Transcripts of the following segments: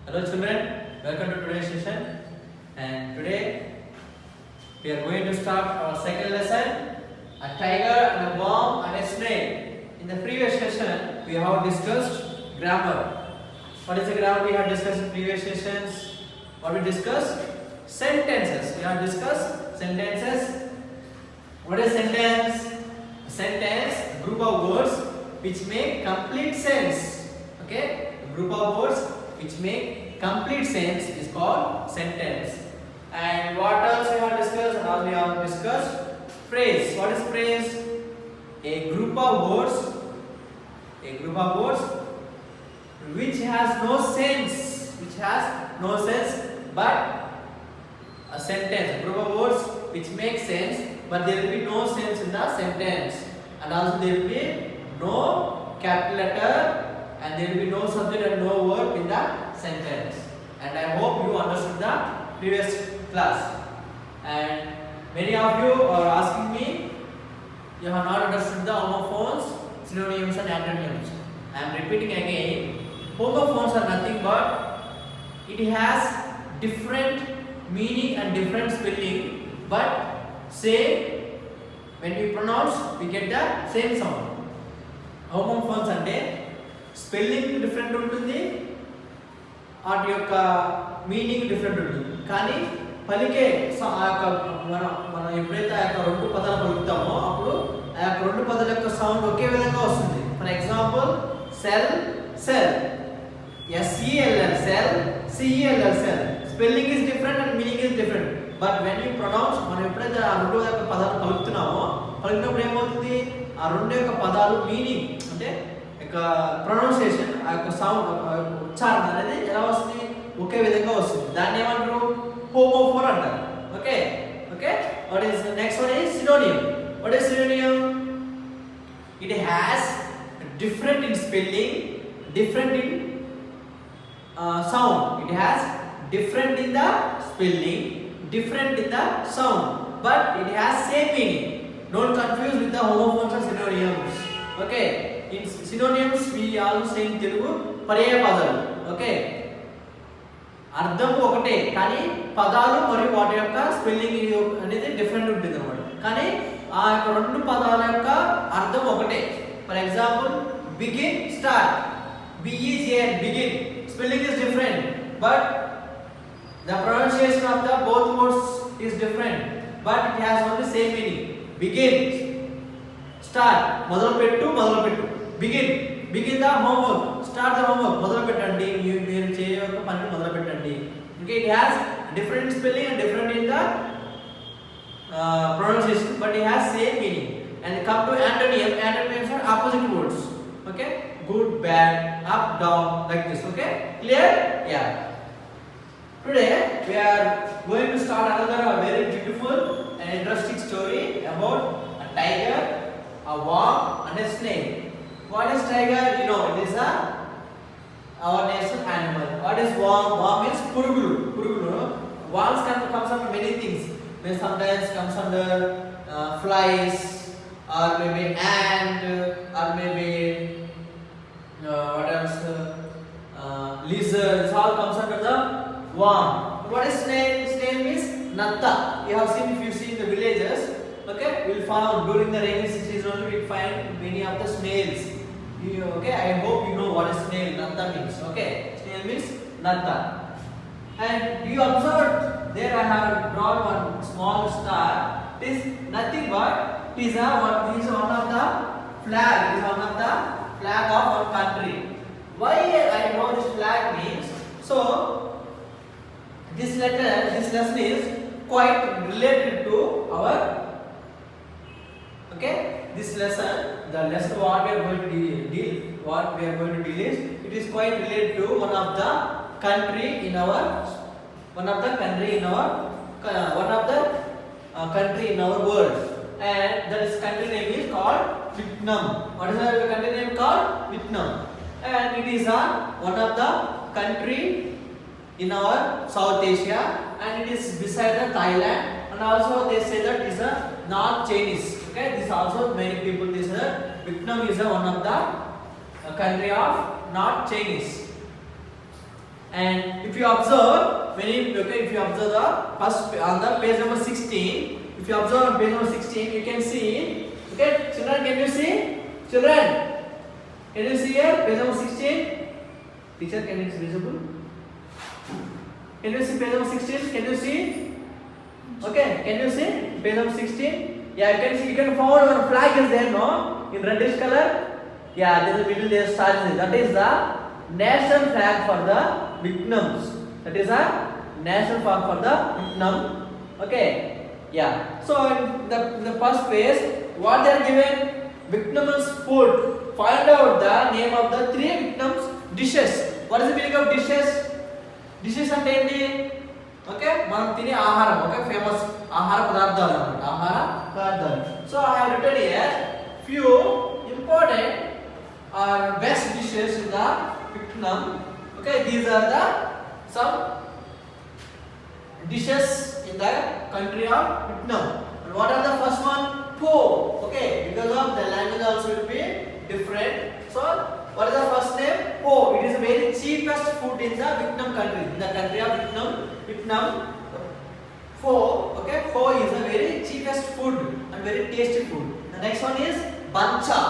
Hello children, welcome to today's session. And today we are going to start our second lesson, a tiger and a worm and a snake. In the previous session we have discussed grammar. What is the grammar we have discussed in previous sessions? What we discussed? Sentences. We have discussed sentences. What is sentence? A sentence, a group of words which make complete sense. Okay? A group of words which make complete sense is called sentence. And what else we have discussed? And all we have discussed phrase. What is phrase? A group of words. A group of words which has no sense. Which has no sense, but a sentence. A group of words which make sense, but there will be no sense in the sentence. And also there will be no capital letter. And there will be no subject and no verb in the sentence. And I hope you understood the previous class. And many of you are asking me, you have not understood the homophones, synonyms and antonyms. I am repeating again. Homophones are nothing but it has different meaning and different spelling, but same when we pronounce we get the same sound. Homophones ante spelling different ఉంటుంది, వాటి యొక్క meaning different ఉంటుంది, కానీ పలికే ఆ యొక్క మనం ఎప్పుడైతే ఆ యొక్క రెండు పదాలు పలుకుతామో అప్పుడు ఆ యొక్క రెండు పదాల యొక్క సౌండ్ ఒకే విధంగా వస్తుంది. For example cell, sell, SELL, cell, CELL, cell. Spelling is different and meaning is different, but when you pronounce మనం ఎప్పుడైతే ఆ రెండు యొక్క పదాలు పలుకుతున్నామో పలికినప్పుడు ఏమవుతుంది, ఆ రెండు యొక్క పదాలు మీనింగ్ అంటే ప్రొనౌన్సియేషన్ ఆ యొక్క సౌండ్ ఉచ్చారణ అనేది ఎలా వస్తుంది, ఒకే విధంగా వస్తుంది. దాన్ని ఏమంటారు, హోమోఫోన్ అంటారు. Okay okay what is next one is synonym. What is synonym? It has different in spelling, different in sound. It has different in the spelling, different in the sound, but it has same meaning. Don't confuse with the homophones and synonyms. Okay, in synonyms we also say in Telugu పర్యాయ పదాలు. Okay, అర్థం ఒకటే కానీ పదాలు మరియు వాటి యొక్క spelling అనేది డిఫరెంట్ ఉంటుంది అన్నమాట. కానీ ఆ యొక్క రెండు పదాల యొక్క అర్థం ఒకటే. For example begin, start, BEGN, begin. Spelling is different, but the pronunciation of the both words is different, but it has only same meaning. Begin, start, మొదలుపెట్టు, మొదలుపెట్టు. Begin, begin the homework, start the homework, మొదలుపెట్టండి, మీరు చేయవలసిన పనిని మొదలుపెట్టండి. Okay, it has different spelling and different in the pronunciation, but it has same meaning. And come to antonym. Antonyms are opposite words. Okay, good, bad, up, down, like this. Okay, clear? Yeah. Today we are going to start another very beautiful and interesting story about a tiger, a worm and a snake. What is tiger? You know, it is our national animal. What is worm? Worm means purugulu. Purugulu. Worms comes under many things. May sometimes comes under flies, or maybe ant, or maybe what else? Lizards. All comes under the worm. What is snail? Snail means natta. You have seen, if you see in the villages, okay, we will find during the rainy season only we find many of the snails. Okay, I hope you know what is snail. Natta means. Okay, snail means natta. And you observed there I have drawn one small star. It is nothing but it is one of the flag. It is one of the flag of our country. Why I know this flag means? So this lesson is quite related to our, okay, this lesson, the lesson what we are going to deal is, it is quite related to one of the country in our world, and that is country name is called Vietnam. What is the country name called? Vietnam. And it is one of the country in our South Asia, and it is beside the Thailand, and also they say that it is a North Chinese. Okay, this also many people they say that Vietnam is one of the country of North Chinese. And if you observe, if you observe the first on the page number 16, if you observe on page number 16, you can see. Okay, children, can you see? Children, can you see here? Page number 16. Teacher, can it visible? Can you see page number 16? Can you see? Okay, can you see page number 16? Yeah, you can see. You can find one flag is there, no? In reddish color. Yeah, there is a middle there stars. That is the national flag for the Vietnams. That is a national flag for the Vietnam. Okay. Yeah. So in the first phase, what they are given? Vietnamese food. Find out the name of the 3 Vietnam's dishes. What is the meaning of dishes? Dishes అంటే ఏంటి? Okay, మనం తినే ఆహారం. Okay, famous ఆహార పదార్థాలు అన్నమాట. ఆహార పదార్థాలు. So I have written here few important or best dishes in the Vietnam. Okay, these are the some dishes in the country of Vietnam. And what are the first one? Pho. Okay, because of the language also will be different. So what is the first name? Pho. It is the very cheapest food in the Vietnam country. In the country of Vietnam, pho. Okay, pho is a very cheapest food and very tasty food. The next one is banh cha.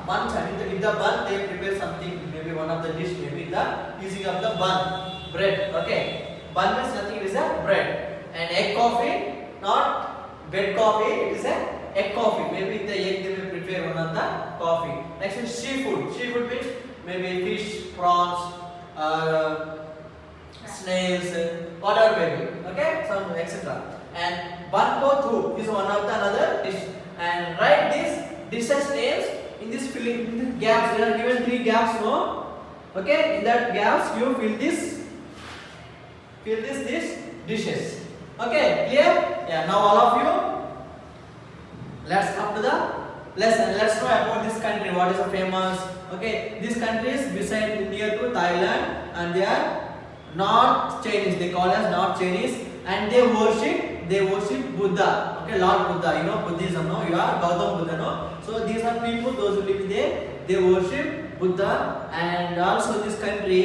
Banh cha. With the bun they prepare something. Maybe one of the dish. Maybe the using of the bun, bread. Okay, bun means nothing. It is a bread. And egg coffee, not bed coffee. It is a egg coffee. Maybe the egg they will prepare one of the coffee. Next is seafood. Seafood means maybe fish, prawns, snails, whatever maybe. Okay, some etc. And bun po thu is one of the another dish. And write these dishes names in this filling in this gaps. There are given 3 gaps, no? Okay, in that gaps you fill this dishes. Okay, clear? Yeah. Now all of you, let's come to the lesson. Let's know about this country. What is the famous? Okay, this country is beside India to Thailand, and they are North Chinese. They call as North Chinese, and they worship Buddha. Okay, Lord Buddha. You know Buddhism, no? You are Gautam Buddha, no? So these are people, those who live there. They worship Buddha, and also this country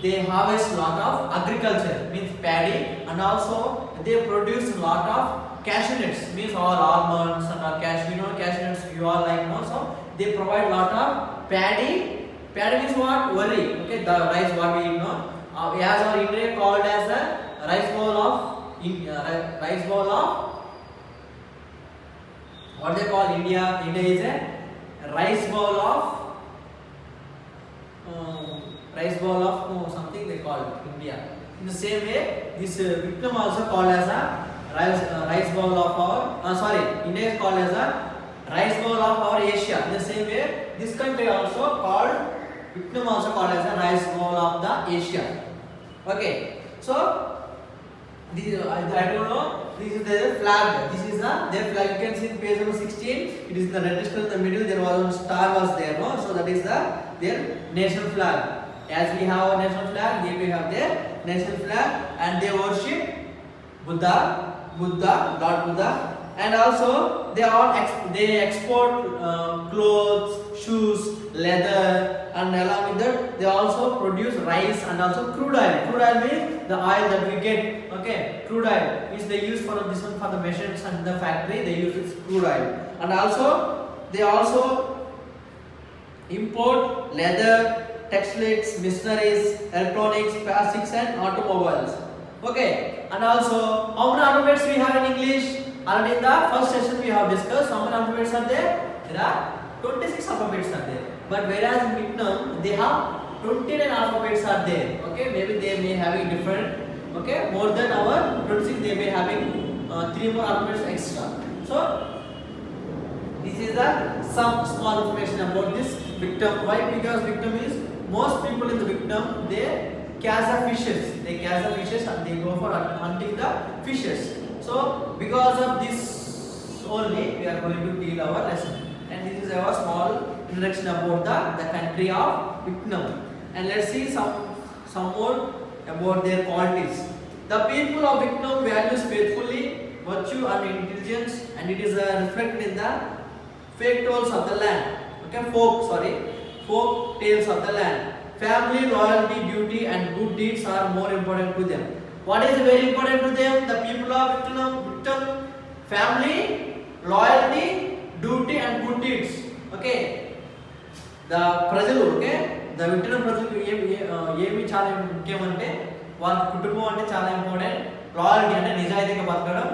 they harvest lot of agriculture, means paddy, and also they produce lot of cashew nuts, means all almonds and all cashew. You know cashew nuts you all like, no? So they provide lot of paddy. Paddy means what? Worry. Okay, the rice what we eat, no? As our India called as the rice bowl of what they call India. India is a rice bowl of something they call India. In the same way, this Vietnam also called as a rice bowl of our India is called as a rice bowl of our Asia. In the same way, this country also called Vietnam also called as a rice bowl of the Asia. Okay, so this I don't know. This is their flag. This is their flag. You can see in page number 16. It is the reddish color in the middle. There was one star was there, no? So that is their national flag. As we have a national flag, they will have their national flag, and they worship Buddha, Lord Buddha, and also they export clothes, shoes, leather, and along with that they also produce rice and also crude oil. Crude oil means the oil that we get. Okay, crude oil is they use for this one for the machines and the factory. They use this crude oil, and also they also import leather, textiles, machineries, electronics, plastics, and automobiles. Okay, and also how many alphabets we have in English? Already in the first session we have discussed how many alphabets are there. There are 26 alphabets are there. But whereas in Vietnam they have 29 alphabets are there. Okay, maybe they may having different. Okay, more than our 26 they may having 3 more alphabets extra. So this is the some small information about this Vietnam. Why? Because Vietnam is most people in the Vietnam they catch the fishes. They catch the fishes and they go for hunting the fishes. So because of this only we are going to deal our lesson. And this is our small introduction about the country of Vietnam. And let's see some more about their qualities. The people of Vietnam values faithfully, virtue and intelligence, and it is reflected in the folk tales of the land. Okay, folk tales of the land. family, loyalty, duty, and good deeds are more important to them. What is very important to them? The people of Vietnam, family, loyalty, duty, and good deeds. Okay. The ప్రజలు okay the వింటున్న ప్రజలకు ఏమి చాలా ముఖ్యమంటే వాళ్ళ కుటుంబం అంటే చాలా important. Loyalty అంటే నిజాయితీగా బతకడం,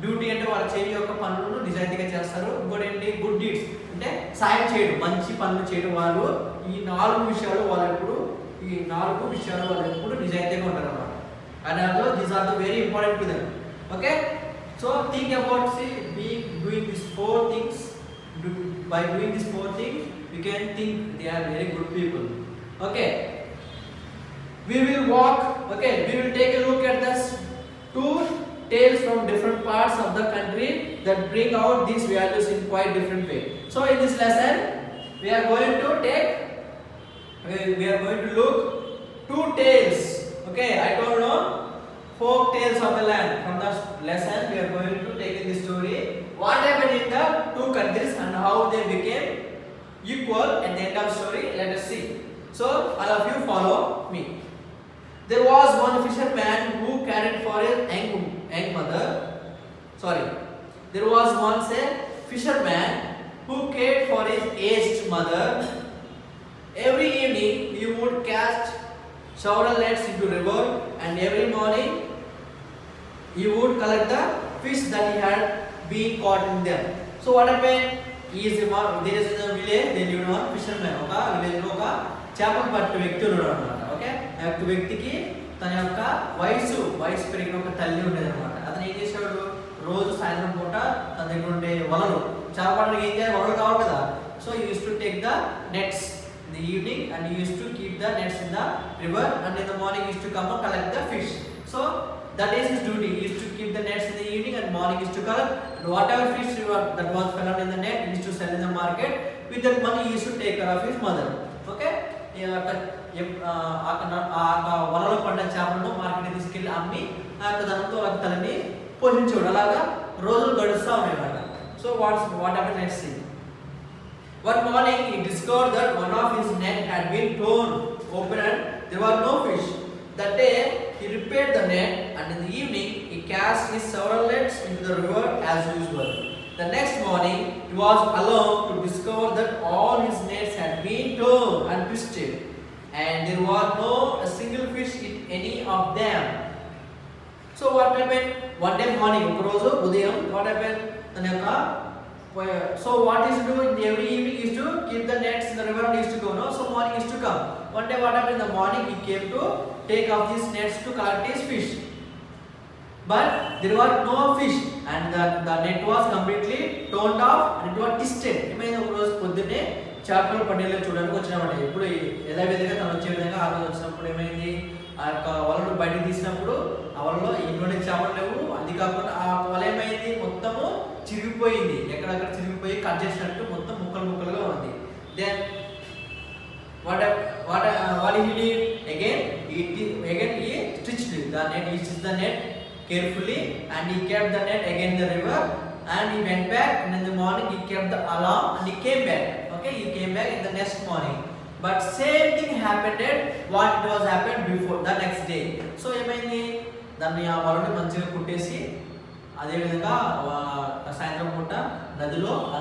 డ్యూటీ అంటే వాళ్ళ చేయి యొక్క పనులను నిజాయితీగా చేస్తారు. ఇంకోటి ఏంటి గుడ్ డీడ్స్ అంటే సాయం చేయడం, మంచి పనులు చేయడం. వాళ్ళు ఈ 4 విషయాలు వాళ్ళు ఎప్పుడు నిజాయితీగా ఉంటారు అన్నమాట. And also these are the very important to them. Okay, so think about doing this 4 things. By doing these 4 things we can think they are very good people. Okay, we will walk. Okay, we will take a look at this 2 tales from different parts of the country that bring out these values in quite different way. So in this lesson we are going to look 2 tales. Okay, I don't know, folk tales of the land. From the lesson we are going to take in the story what happened in the 2 countries and how they became equal at the end of story. Let us see. So all of you follow me. There was one fisherman who cared for his young mother. There was once a fisherman who cared for his aged mother. Every evening he would cast several nets into river, and every morning he would collect the fish that he had been caught in them. So what happened? There is in a village, they lived one fisherman. ఒక village లో ఒక చేపలు పట్టే వ్యక్తి ఉన్నాడు అన్నమాట. Okay, ఆ యొక్క వ్యక్తికి తన యొక్క వయసు పెరిగిన ఒక తల్లి ఉండేది అనమాట. అతను ఏం చేసేవాడు, రోజు సాయంత్రం పూట తన దగ్గర ఉండే వలలు, చేప పట్టడానికి ఏం చేయాలి, వలలు కావాలి కదా. So he used to take the nets in the evening and he used to keep the nets in the river, and in the morning he used to come and collect the fish. So that is his duty. He used to keep the nets in the evening and morning he used to collect, and whatever fish that was found in the net he used to sell in the market. With that money he used to take care of his mother. Okay, వలలో పడ్డ చేపలను market తీసుకెళ్ళి అమ్మి ఆ యొక్క ధనంతో వాళ్ళ తల్లిని పోషించేవాడు. అలాగా రోజులు గడుస్తూ ఉండేవాడు. So what happened next thing? One morning he discovered that one of his net had been torn open and there was no fish. That day he repaired the net, and in the evening he cast his several nets into the river as usual. The next morning he was alarmed to discover that all his nets had been torn and twisted, and there was no a single fish in any of them. So what happened? One day morning, ఒకరోజు ఉదయం what happened? So what is to do in every evening is to keep the nets in the river and is to go. No, so morning is to come. One day what happened? In the morning he came to take off these nets to collect his fish, but there was no fish, and the net was completely torn off and it was twisted. ఏమైంది, ఒక రోజు పొద్దున్నే చేపలు పట్టేలో చూడడానికి వచ్చినామంటే ఇప్పుడు యథావిధిగా తను వచ్చే విధంగా ఆ రోజు వచ్చినప్పుడు ఏమైంది, ఆ యొక్క వలను బయటకు తీసినప్పుడు ఆ వలలో ఇంట్లోనే చేపలు లేవు. అది కాకుండా ఆ వల ఏమైంది, మొత్తము చిరిగిపోయింది, ఎక్కడక్కడ చిరిగిపోయి కట్ చేసినట్టు మొత్తం ముక్కలుగా ఉంది. Then what he did again he stitched the net. He stitched the net carefully and he kept the net again in the river, and he went back, and in the morning he kept the alarm and he came back. Okay, he came back in the next morning, but same thing happened what it was happened before the next day. So ఏమైంది, దాన్ని ఆ వలని మంచిగా కుట్టేసి అదేవిధంగా సాయంత్రం పూట నదిలో ఆ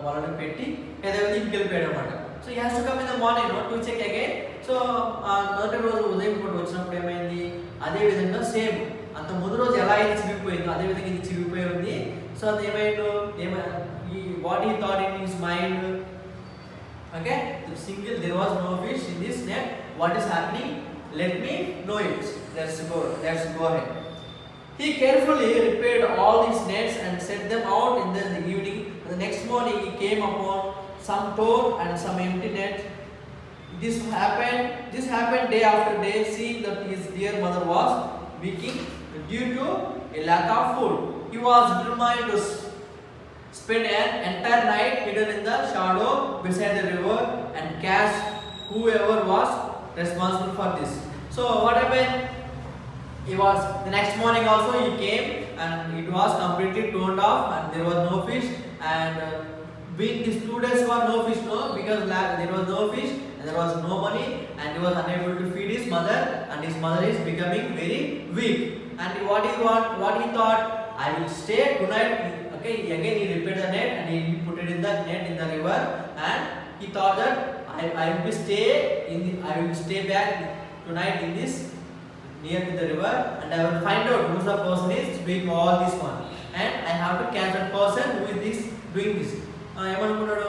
వలని పెట్టి యథావిధిగా ఇంటికి వెళ్ళిపోయాడు అనమాట. So he has to come in the morning, not to check again. So మొదటి రోజు ఉదయం పూట వచ్చినప్పుడు ఏమైంది, అదే విధంగా సేమ్ అంత ముందు రోజు ఎలా అయితే చిరిగిపోయిందో అదే విధంగా ఇది చిరిగిపోయి ఉంది. సో అది ఏమైందో what he thought in his mind, okay, there was no fish in this net. What is happening? Let me know it. Let's go ahead. He carefully repaired all these nets and set them out in the evening. The next morning he came upon some torn and some empty net. This happened day after day, seeing that his dear mother was weakening due to a lack of food. He was determined to spend an entire night hidden in the shadow beside the river and catch whoever was responsible for this. So what happened? The next morning also he came and it was completely torn off and there was no fish, and being these 2 days was no fish, because there was no fish, and there was no money, and he was unable to feed his mother, and his mother is becoming very weak. And what he thought, I will stay tonight. Okay, again he repaired the net and he put it in the net in the river, and he thought that I will stay back tonight in this near to the river, and I will find out who the person is doing all this one, and I have to catch that person who is doing this. ఏమనుకున్నాడు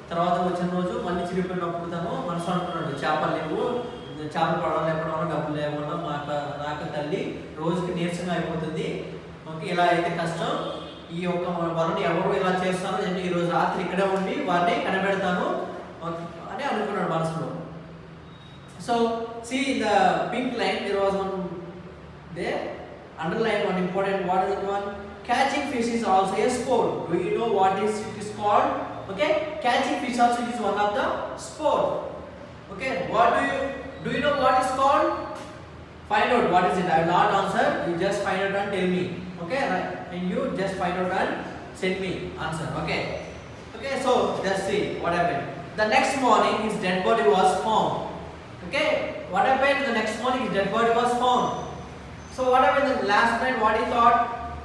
తర్వాత వచ్చిన రోజు మళ్ళీ చిరిగిపోయినప్పుడు తను మనసు అనుకున్నాడు, చేపలు లేవు, చేపలు పడవలు ఎక్కడో డబ్బులు లేకుండా నాకు తల్లి రోజుకి నీరసంగా అయిపోతుంది, ఓకే ఇలా అయితే కష్టం, ఈ యొక్క వలని ఎవరు ఇలా చేస్తారో నేను ఈరోజు రాత్రి ఇక్కడే ఉండి వారిని కనబెడతాను అని అనుకున్నాడు మనసులో. So see in the pink line there was one there underline one important, what is it one? Catching fish is also a sport. Do you know what is it is called? Okay, catching fish also is one of the sport. Okay, what do you know what is called? Find out what is it. I will not answer, you just find out and tell me. Okay, right, and you just find out and send me answer. Okay, so let's see what happened. The next morning his dead body was found. Okay, what happened the next morning his dead body was found. So what happened the last night, what he thought,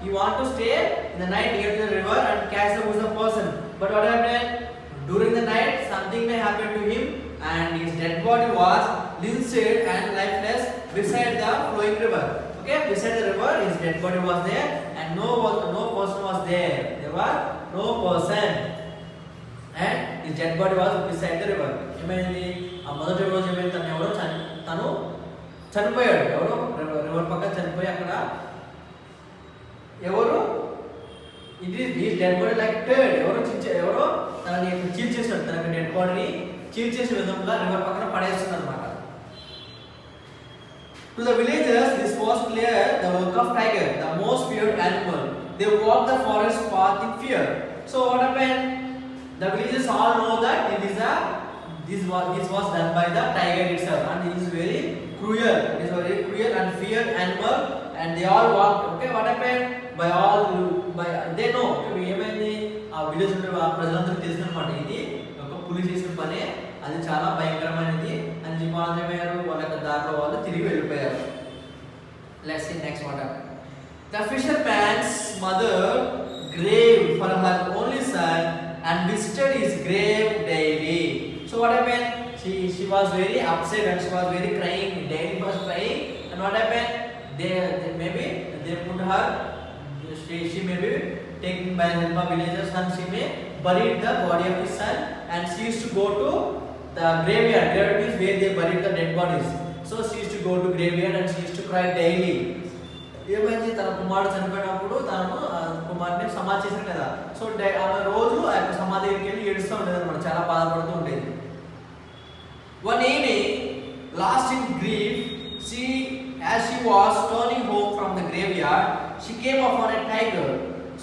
he want to stay in the night near to the river and catch the who's the person, but what happened during the night something may happen to him, and his dead body was lynched and lifeless beside the flowing river. Okay, beside the river his dead body was there, and no person was there. There was no person, and his dead body was beside the river. ఏమైంది ఆ మొదటి రోజు ఏమైంది, తను చనిపోయాడు, ఎవరో river పక్కన చనిపోయి అక్కడ ఎవరు ఇది డెడ్ బాడీ లైక్ టర్డ్, ఎవరో తనని చీల్చేసాడు, తనకి డెడ్ బాడీని చీల్చేసే విధంగా రివర్ పక్కన పడేస్తుంది అనమాట. To the villagers this was clear the work of tiger, the most feared animal. They walk the forest path in fear. So what happened, the villagers all know that this was done by the tiger itself, and it is very cruel, and feared animal, and they all walked. Okay, what happened by they know, ఏమైంది ఆ village ఉండే ప్రజలందరికీ తెలిసినమాట ఇది ఒక పులి చేసిన పని, అది చాలా భయంకరమైనది అని చెప్పారు. వాళ్ళ దారిలో వాళ్ళు తిరిగి వెళ్ళిపోయారు. Let's see next what happened. The fisherman's mother grieved for her only son and visited his grave daily. So what happened, she was very upset and she was very crying, daily was crying, and what happened, they put her, she may be taken by the help of villagers, and she may buried the body of his son, and she used to go to the graveyard. Graveyard means where they buried the dead bodies. So she used to go to graveyard and she used to cry daily. ఏమైంది, తన కుమారుడు చనిపోయినప్పుడు తను కుమారుని సమాధి చేశారు కదా, so ఆమె రోజు ఆ యొక్క సమాధి దగ్గరికి వెళ్ళి ఏడుస్తూ ఉండేది అనమాట, చాలా బాధపడుతూ ఉండేది. One evening, lost in grief, as she was turning home from the graveyard, she came upon a tiger.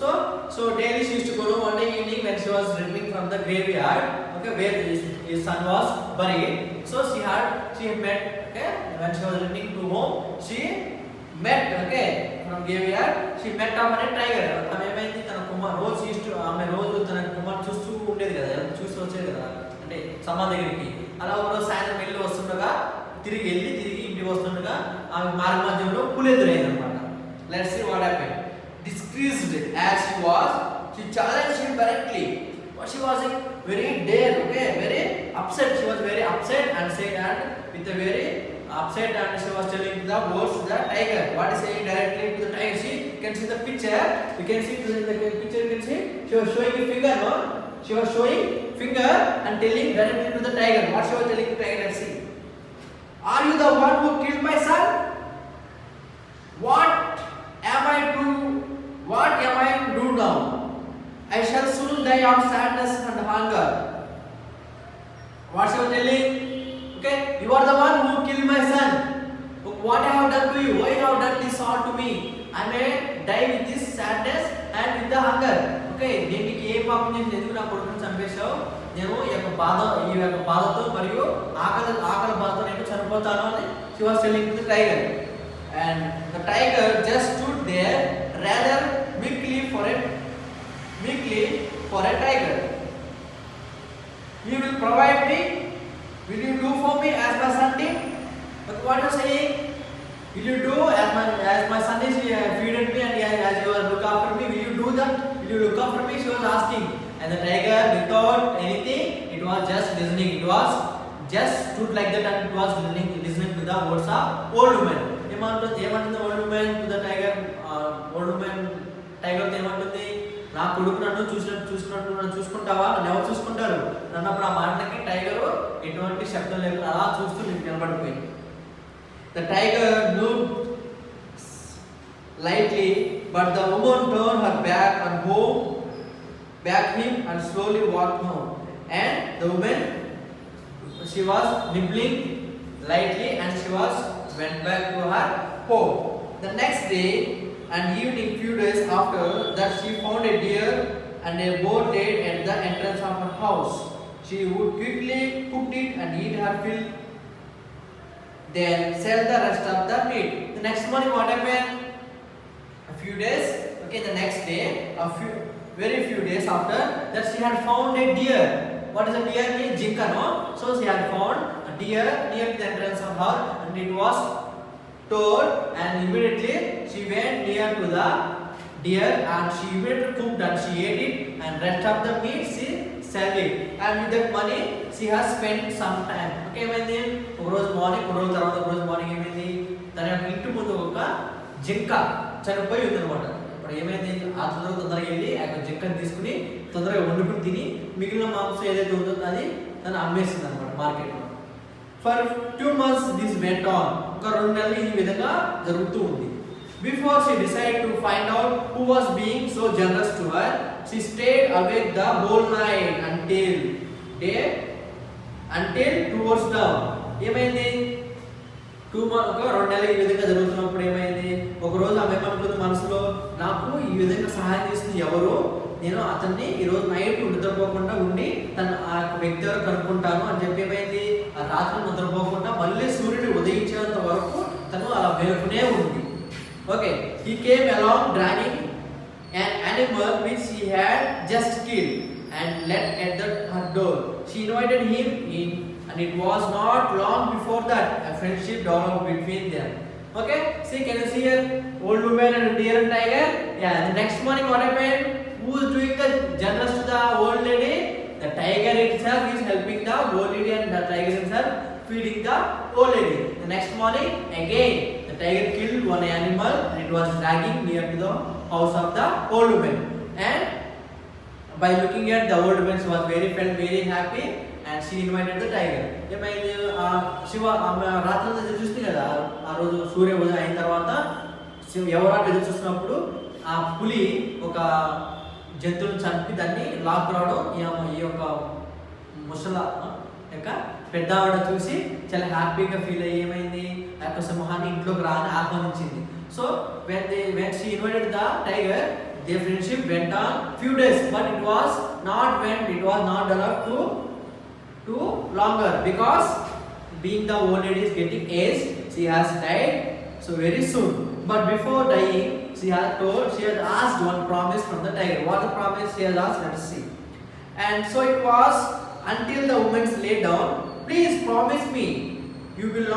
So daily she used to go to one day evening when she was returning from the graveyard, okay, where his son was buried. So she met, okay, when she was returning to home, she met, okay, from graveyard, she met upon a tiger. ఆమె ఏమైంది, తన కుమార్ ఆమె రోజు తన కుమార్ చూస్తూ ఉండేది కదా, చూస్తూ వచ్చేది కదా, అంటే సమాధి దగ్గరికి. అలా ఒకరోజు సాయంత్రం వెళ్ళి వస్తుండగా తిరిగి ఇంటికి వస్తుండగా ఆమె మార్గ మధ్యంలో పులి ఎదురైంది అనమాట. Let's see what happened. Disgraced as she was, she challenged him directly, but she was very dare, okay, very upset. She was very upset and with a very upset, and she was telling the words to the tiger. What is saying directly to the tiger? See, you can see the picture. You can see in the picture. You can see she was showing a finger. No, she was showing finger and telling directly to the tiger. What she was telling the tiger? Let's see. Are you the one who killed my son? What am I to do now? I shall soon die of sadness and hunger. What she was telling? Okay, you are the one who killed my son. What I have done to you? Why you have done this all to me? I may die with this sadness and with the hunger. Okay, నేను నీకు ఏ పాపం చేసి ఎందుకు నా కొడుకుని చంపేశావు? నేను ఈ యొక్క బాధతో మరియు ఆకలి బాధతో నేను చనిపోతాను అని she was telling to the tiger. And the tiger just stood there rather meekly for a tiger. You will provide me Will you do for me as my son did? But what you saying? Will you do as my son is feeded me and as you look after me? Will you do that? Will you look after me? She was asking, and the tiger, without anything, it was just listening. It was just stood like that and it was listening to the words of old woman. ఏమంటుంది old woman to the tiger? Old woman tiger ఏమంటుంది? నా కొడుకు నన్ను చూసుకున్నట్టు నన్ను చూసుకుంటావా? నన్ను ఎవరు చూసుకుంటారు? అన్నప్పుడు ఆ మాటకి టైగర్ ఎటువంటి శబ్దం లేకుండా అలా చూస్తూ నిలబడిపోయింది. The tiger moved lightly, but the woman turned her back and back him and slowly walked home. And the woman, she was nibbling lightly and she went back to her home. The next day and evening, few days after that, she found a deer and a boar dead at the entrance of her house. She would quickly cook it and eat her fill, then sell the rest of the meat. The next morning, what happened? A few days, okay, the next day, very few days after that, she had found a deer. What is a deer? Means jinka, no? So she had found a deer near the entrance of her, and it was told, and immediately she went near to the deer and she immediately cooked and she ate it, and rest of the meat she sell it, and with that money she has spent some time. Okay, ఏమైంది? ఒక రోజు morning, ఒక రోజు తర్వాత ఒక రోజు morning ఏమైంది? తన యొక్క ఇంటి ముందు ఒక జింక చనిపోయి ఉందన్నమాట. ఇప్పుడు ఏమైంది? ఆ తొందరగా వెళ్ళి ఆ యొక్క జింకను తీసుకుని తొందరగా వండుకుని తిని మిగిలిన మాంసం ఏదైతే ఉందో అది తను అమ్మేసింది అనమాట మార్కెట్లో. For 2 months this went on. ఒక 2 నెలలు ఈ విధంగా జరుగుతూ ఉంది. Before she decided to find out who was being so generous to her, she stayed awake the whole night until towards dawn. ఏమైంది? 2 నెలలు ఈ విధంగా జరుగుతున్నప్పుడు ఏమైంది? ఒక రోజు ఆమె ఏమనుకుంది మనసులో, నాకు ఈ విధంగా సహాయం చేస్తుంది ఎవరు? నేను అతన్ని ఈరోజు నైట్ నిద్రపోకుండా ఉండి తన ఆ వ్యక్తి ఎవరు కనుక్కుంటాను అని చెప్పి ఏమైంది? ఆ రాత్రి నిద్రపోకుండా మళ్ళీ సూర్యుడు ఉదయించేంత వరకు తను అలా మేలుకునే ఉంది. Okay, he came along dragging an animal which he had just killed and left at her door. She invited him in, and it was not long before that a friendship developed between them. Okay, see, can you see here old woman and deer and tiger? Yeah, the next morning what happened? Who is doing the generous to the old lady? The tiger itself is helping the old lady, and the tiger himself feeding the old lady. The next morning again the tiger killed one animal and it was dragging near to the house of the old woman, and by looking at the old woman she was felt very happy and she invited the tiger. ఏమైంది? శివ ఆమె రాత్రి ఎదురు చూస్తుంది కదా, ఆ రోజు సూర్యోదయం అయిన తర్వాత ఎవరా ఎదురు చూస్తున్నప్పుడు ఆ పులి ఒక జంతువుని చంపి దాన్ని లాక్ రావడం ఈ యొక్క ముసల యొక్క పెద్ద ఆవిడ చూసి చాలా హ్యాపీగా ఫీల్ అయ్యి ఏమైంది? ఆ యొక్క సింహాన్ని ఇంట్లోకి రాని ఆహ్వానించింది. So when she invited the tiger, their friendship went on few days, but it was not developed to longer, because being the old lady is getting aged, she has died so very soon. But before dying, she had asked one promise from the tiger. What the promise she has asked? Let us see. And so it was until the woman lay down, please promise me you will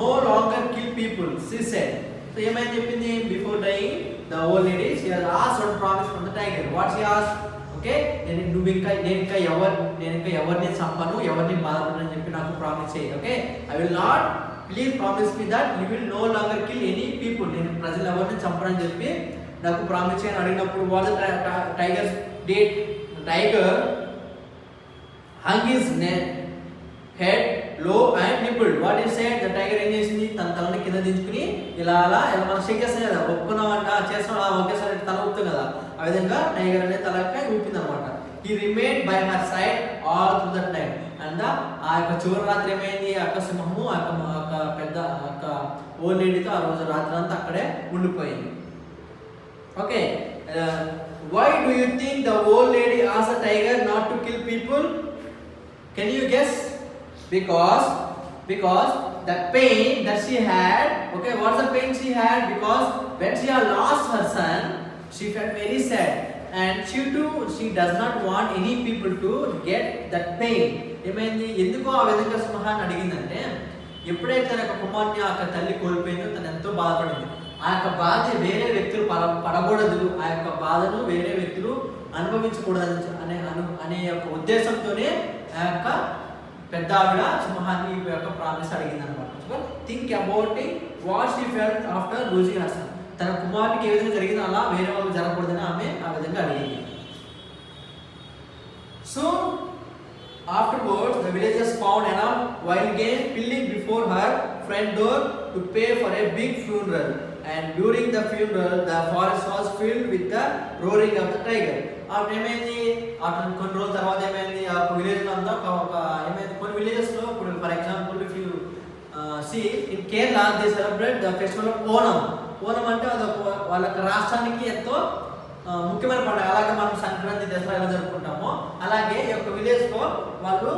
no longer kill people, she said. So ఏమైంది చెప్పింది? Before dying, the old lady, she has asked one promise from the tiger. What she asked? Okay, నేను ఇంకా ఎవరిని చంపను, ఎవరిని బాధపడని చెప్పి నాకు promise చేయి. Okay, I will not, please promise me that you will know longer kill any people, నేను ప్రజలు ఎవరిని చంపనని చెప్పి నాకు ప్రామిస్ చేయని అడిగినప్పుడు what tiger hung his head low and nibbled. What he said? The tiger ఏం చేసింది? తన తలని కింద దించుకుని ఇలా మనం షేక్ చేస్తాం కదా, ఒప్పుకున్నామంట చేస్తాం ఒకేసారి తల ఊపుతాం కదా, ఆ విధంగా టైగర్ అనేది తలకాయ ఊపింది అనమాట. He remained by her side all through that time. And ఆ యొక్క చివరి రాత్రి ఏమైంది? ఆ యొక్క సింహము ఆ యొక్క పెద్ద ఓల్డ్ లేడీతో ఆ రోజు రాత్రి అంతా అక్కడే ఉండిపోయింది. Okay, why do you think the old lady asked the tiger not to kill people? Can you guess? Because the pain that she had, okay, what's the pain she had? Because when she had lost her son, she felt very sad, and she does not want any people to get that pain. ఏమైంది, ఎందుకు ఆ విధంగా సింహాన్ని అడిగిందంటే, ఎప్పుడైతే తన యొక్క కుమార్తె ఆ యొక్క తల్లి కోల్పోయిందో తను ఎంతో బాధపడింది. ఆ యొక్క బాధ వేరే వ్యక్తులు పడకూడదు, ఆ యొక్క బాధను వేరే వ్యక్తులు అనుభవించకూడదు అనే యొక్క ఉద్దేశంతోనే ఆ యొక్క పెద్ద ఆవిడ సింహాన్ని ఈ యొక్క ప్రామిస్ అడిగింది అనమాట. So think about it what she felt after losing her son. తన కుమారుడికి ఏ విధంగా జరిగిందో అలా వేరే వాళ్ళకి జరగకూడదని ఆమె ఆ విధంగా అడిగింది. So afterwards the villagers found enough wild game pilling before her front door to pay for a big funeral, and during the funeral the forest was filled with the roaring of the tiger. అప్పుడు ఏమైంది, అప్పుడు కొన్ని రోజుల తర్వాత ఏమైంది, ఆ విలేజ్లో అంతా ఏమైంది, కొన్ని విలేజెస్లో ఇప్పుడు for example if you see in Kerala they celebrate the festival of Onam. Onam అంటే అదొక వాళ్ళ రాష్ట్రానికి ఎంతో ముఖ్యమైన పండుగ. అలాగే మనం సంక్రాంతి, దసరా ఎలా జరుపుకుంటామో అలాగే ఈ యొక్క విలేజ్లో వాళ్ళు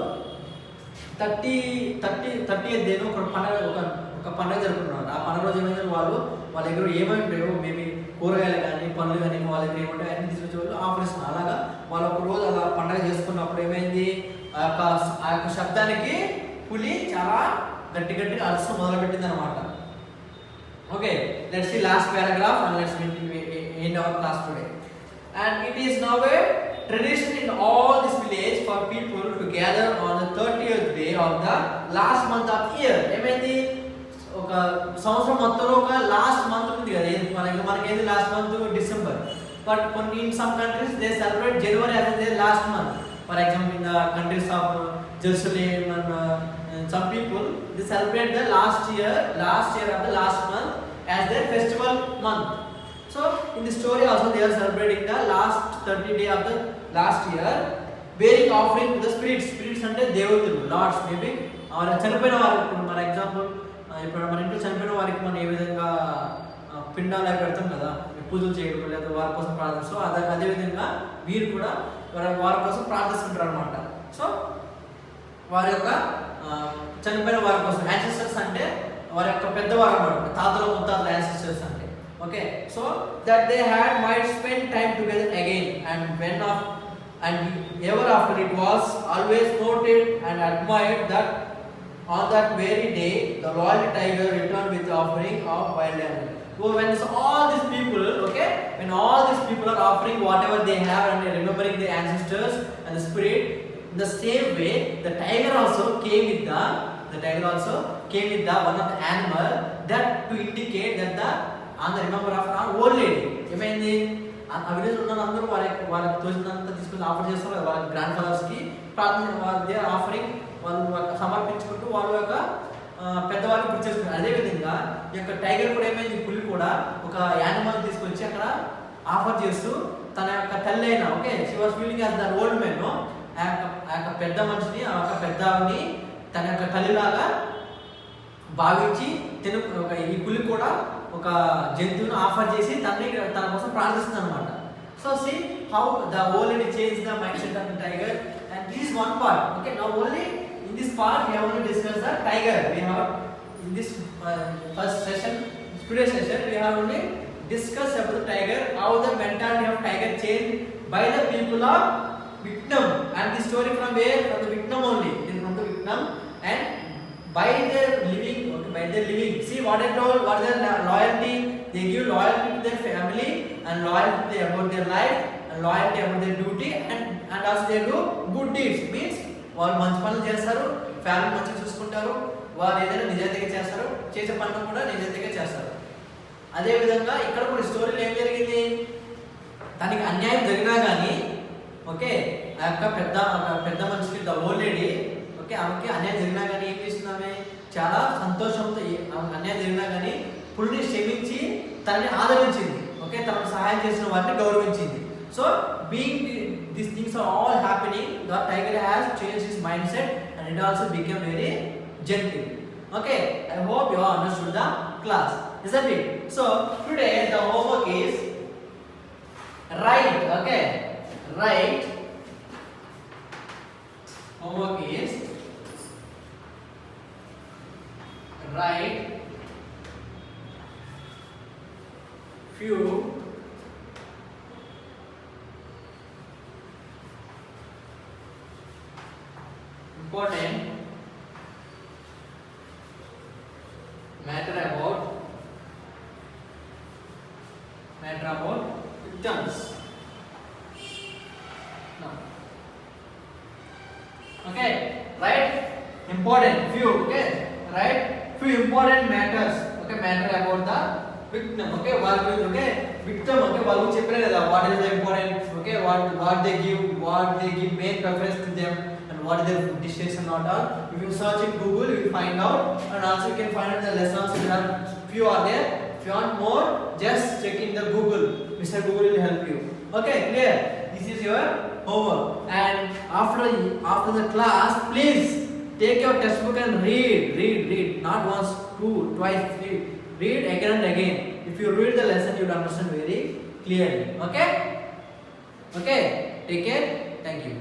30th డే ఒక పండుగ జరుపుకుంటున్నారు. ఆ పండుగ రోజు ఏమైంది, వాళ్ళ దగ్గర ఏమేమి ఉంటాయో మేబీ కూరగాయలు కానీ పండ్లు కానీ వాళ్ళ దగ్గర ఏముంటాయి అన్ని తీసుకొచ్చే వాళ్ళు ఆఫర్ ఇస్తున్నారు. అలాగా వాళ్ళు ఒక రోజు అలా పండుగ చేసుకున్నప్పుడు ఏమైంది, ఆ యొక్క శబ్దానికి పులి చాలా గట్టిగా అలస మొదలుపెట్టింది అనమాట. Okay, let's see last paragraph and let's end our class today. And it is now a tradition in all this village for people to gather on the 30th day of the last month of year. ఏమైంది, ఒక సంవత్సరం మొత్తంలో ఒక last month ఉంది కదా, మనకేది last month December. But కొన్ని in some countries they celebrate January as they last month. For example in the countries of Jerusalem and some people they celebrate the last year of the last month as their festival month. So in the story also they are celebrating the last 30 day of the last year, bearing offering to the spirits అంటే దేవతలు, Lord's. Maybe చనిపోయిన వారికి, for example ఇప్పుడు మన ఇంట్లో చనిపోయిన వారికి మనం ఏ విధంగా పిండాలు అవి పెడతాం కదా, పూజలు చేయడం లేదా వారి కోసం ప్రార్థిస్తాం, అదేవిధంగా వీరు కూడా వారి కోసం ప్రార్థిస్తుంటారు అనమాట. సో వారి యొక్క చనిపోయిన వారి కోసం యాన్సిస్టర్స్ అంటే వారి యొక్క పెద్దవారు అన్నమాట, తాతల ముత్తాతల యాన్సిస్టర్స్ అంటే. Okay, so that they had might spend time together again and ever after it was always noted and admired that on that very day the royal tiger returned with the offering of wild animal. So when all these people, okay, when all these people are offering whatever they have and remembering their ancestors and the spirit, in the same way the tiger also came with the one of the animal that to indicate that the on the remember of our old lady. ఏమైంది, ఆ village ఉన్న అందరూ వాళ్ళకి తోచినంత తీసుకొని offer చేస్తారు వాళ్ళ grand ఫాదర్స్కి ప్రార్థన, దే ఆర్ ఆఫరింగ్, వాళ్ళు సమర్పించుకుంటూ వాళ్ళ యొక్క పెద్దవాళ్ళకి గుర్తు చేసుకుంటారు. అదేవిధంగా ఈ యొక్క టైగర్ కూడా ఏమైంది, పులి కూడా ఒక యానిమల్ తీసుకొచ్చి అక్కడ ఆఫర్ చేస్తూ తన యొక్క తల్లి అయినా, okay, she was feeling as the old men, ఆ యొక్క పెద్ద మనిషిని, ఆ యొక్క పెద్దని తన యొక్క తల్లిలాగా భావించి ఈ పులి కూడా ఒక జంతువును ఆఫర్ చేసి తన కోసం ప్రార్థిస్తుంది అనమాట. So see how the old lady change the mind set of the tiger. And this is one part. Okay, now only in this part we have only discussed the tiger. We have in this first session, today's session, we have only discussed about the tiger, how the mentality of tiger changed by the people of Vietnam. And the story from where? From the Vietnam only. It is from the Vietnam. And by their living, see what I told, what is their loyalty. They give loyalty to their family and loyalty about their life and loyalty about their duty, and also they do good deeds. Means వాళ్ళు మంచి పనులు చేస్తారు, family మంచిగా చూసుకుంటారు, వారు ఏదైనా నిజాయితీగా చేస్తారు, చేసే పనులు కూడా నిజాయితీగా చేస్తారు. అదేవిధంగా ఇక్కడ కూడా స్టోరీలో ఏం జరిగింది, తనకి అన్యాయం జరిగినా కానీ, ఓకే, ఆ యొక్క పెద్ద మనిషికి ద ఓల్డ్ లేడీ, ఓకే, ఆమెకి అన్యాయం జరిగినా కానీ ఏం చేసింది, ఆమె చాలా సంతోషంతో ఆమెకు అన్యాయం జరిగినా కానీ పులిని క్షమించి తనని ఆదరించింది. ఓకే, తనకు సహాయం చేసిన వారిని గౌరవించింది. So being these things are all happening, the tiger has changed his mindset and it also became very gentle. Okay, I hope you all understood the class, isn't it? So today the homework is write. Okay, write. Homework is write few important matter about victims. Now, okay, right? Important few, okay, right? Few important matters, okay, matter about the victim, okay, okay, victim, okay, వాళ్ళు చెప్పారు కదా what is the important, okay, what they give main preference to them and what is their dishes and not all. If you search in Google, you will find out, and also you can find out the lessons. There are few are there. If you want more, just check in the Google. Mr. Google will help you. Okay, clear? This is your homework. And after the class, please take your textbook and read. Not once, twice, read again and again. If you read the lesson, you will understand very clearly. Okay? Okay. Take care. Thank you.